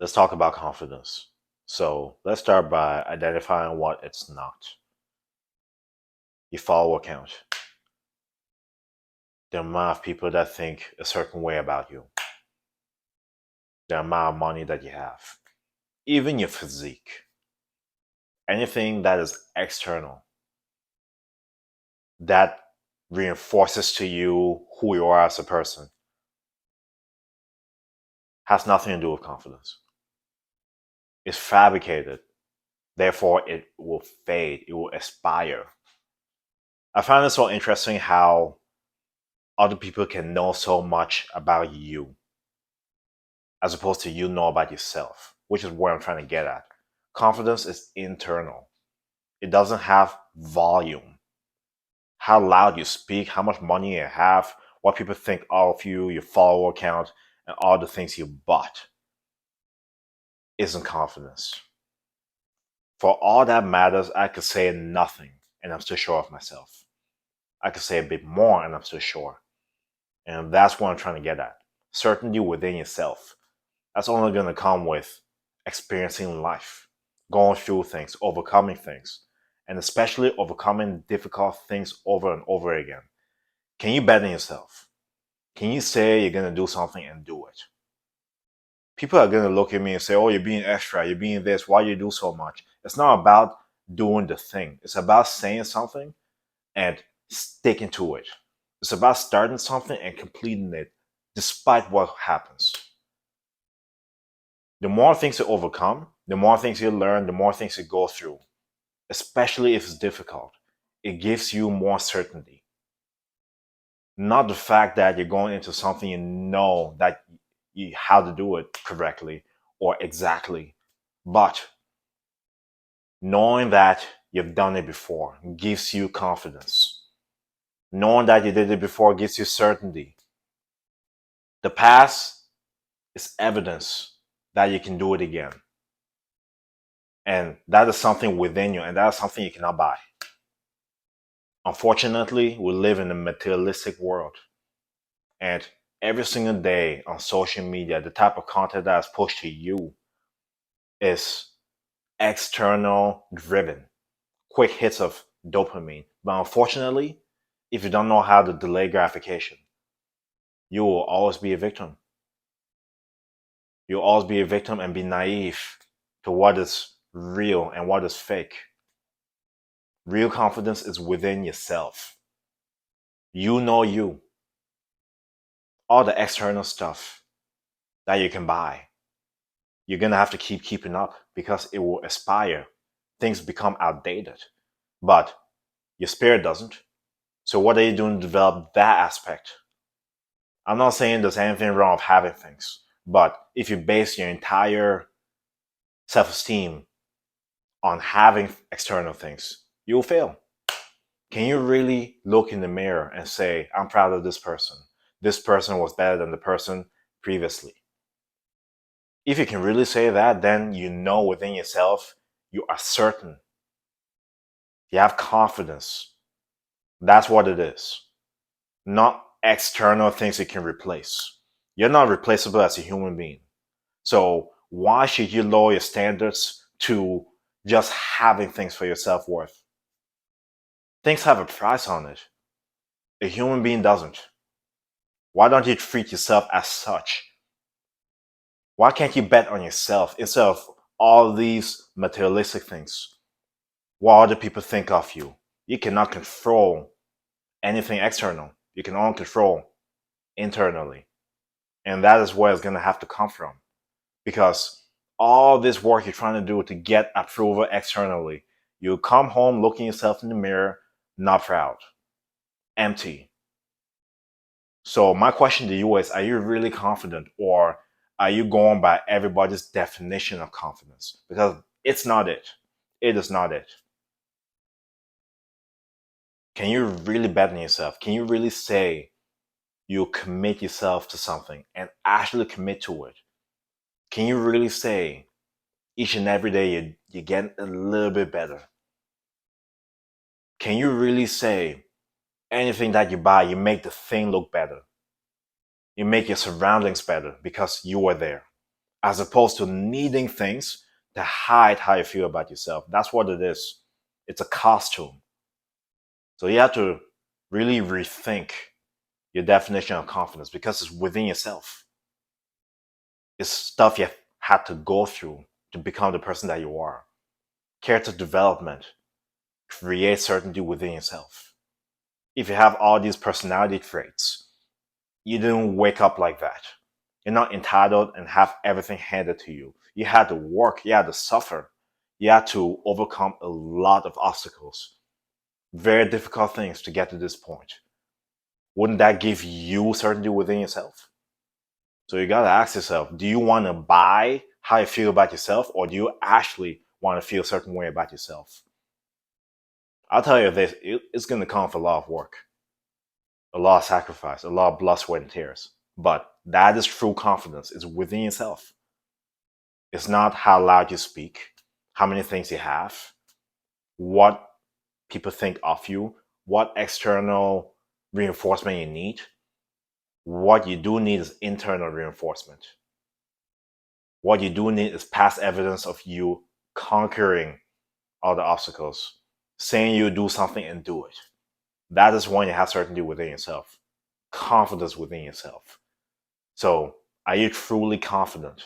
Let's talk about confidence. So let's start by identifying what it's not. Your follower count, the amount of people that think a certain way about you, the amount of money that you have, even your physique, anything that is external that reinforces to you who you are as a person has nothing to do with confidence. It's fabricated, therefore it will fade, it will expire. I find it so interesting how other people can know so much about you as opposed to you know about yourself, which is where I'm trying to get at. Confidence is internal. It doesn't have volume. How loud you speak, how much money you have, what people think of you, your follower count, and all the things you bought isn't confidence. For all that matters, I could say nothing and I'm still sure of myself. I could say a bit more and I'm still sure. And that's what I'm trying to get at. Certainty within yourself. That's only going to come with experiencing life, going through things, overcoming things, and especially overcoming difficult things over and over again. Can you bet on yourself? Can you say you're going to do something and do it? People are going to look at me and say, oh, you're being extra, you're being this, why you do so much? It's not about doing the thing. It's about saying something and sticking to it. It's about starting something and completing it despite what happens. The more things you overcome, the more things you learn, the more things you go through, especially if it's difficult. It gives you more certainty. Not the fact that you're going into something you know that you how to do it correctly or exactly, but knowing that you've done it before gives you confidence. Knowing that you did it before gives you certainty. The past is evidence that you can do it again. And that is something within you, and that is something you cannot buy. Unfortunately, we live in a materialistic world. And every single day on social media, the type of content that is pushed to you is external driven, quick hits of dopamine. But unfortunately, if you don't know how to delay gratification, you will always be a victim. You'll always be a victim and be naive to what is real and what is fake. Real confidence is within yourself. You know you. All the external stuff that you can buy, you're going to have to keep keeping up because it will expire. Things become outdated. But your spirit doesn't. So what are you doing to develop that aspect? I'm not saying there's anything wrong with having things, but if you base your entire self-esteem on having external things, you'll fail. Can you really look in the mirror and say, I'm proud of this person? This person was better than the person previously. If you can really say that, then you know within yourself, you are certain. You have confidence. That's what it is. Not external things you can replace. You're not replaceable as a human being. So why should you lower your standards to just having things for your self-worth? Things have a price on it. A human being doesn't. Why don't you treat yourself as such? Why can't you bet on yourself instead of all these materialistic things? What other people think of you? You cannot control anything external. You can only control internally. And that is where it's going to have to come from. Because all this work you're trying to do to get approval externally, you come home looking yourself in the mirror, not proud, empty. So my question to you is, are you really confident, or are you going by everybody's definition of confidence? Because it's not it. It is not it. Can you really bet on yourself? Can you really say you commit yourself to something and actually commit to it? Can you really say each and every day you get a little bit better? Can you really say anything that you buy, you make the thing look better? You make your surroundings better because you were there. as opposed to needing things to hide how you feel about yourself. That's what it is. It's a costume. So you have to really rethink your definition of confidence because it's within yourself. It's stuff you had to go through to become the person that you are. Character development creates certainty within yourself. If you have all these personality traits, you didn't wake up like that. You're not entitled and have everything handed to you. You had to work, you had to suffer, you had to overcome a lot of obstacles, very difficult things to get to this point. Wouldn't that give you certainty within yourself? So you gotta ask yourself, do you want to buy how you feel about yourself, or do you actually want to feel a certain way about yourself? I'll tell you this, it's gonna come with a lot of work, a lot of sacrifice, a lot of blood, sweat, and tears. But that is true confidence. It's within yourself. It's not how loud you speak, how many things you have, what people think of you, what external reinforcement you need. What you do need is internal reinforcement. What you do need is past evidence of you conquering all the obstacles, saying you do something and do it. That is when you have certainty within yourself, confidence within yourself. So, are you truly confident?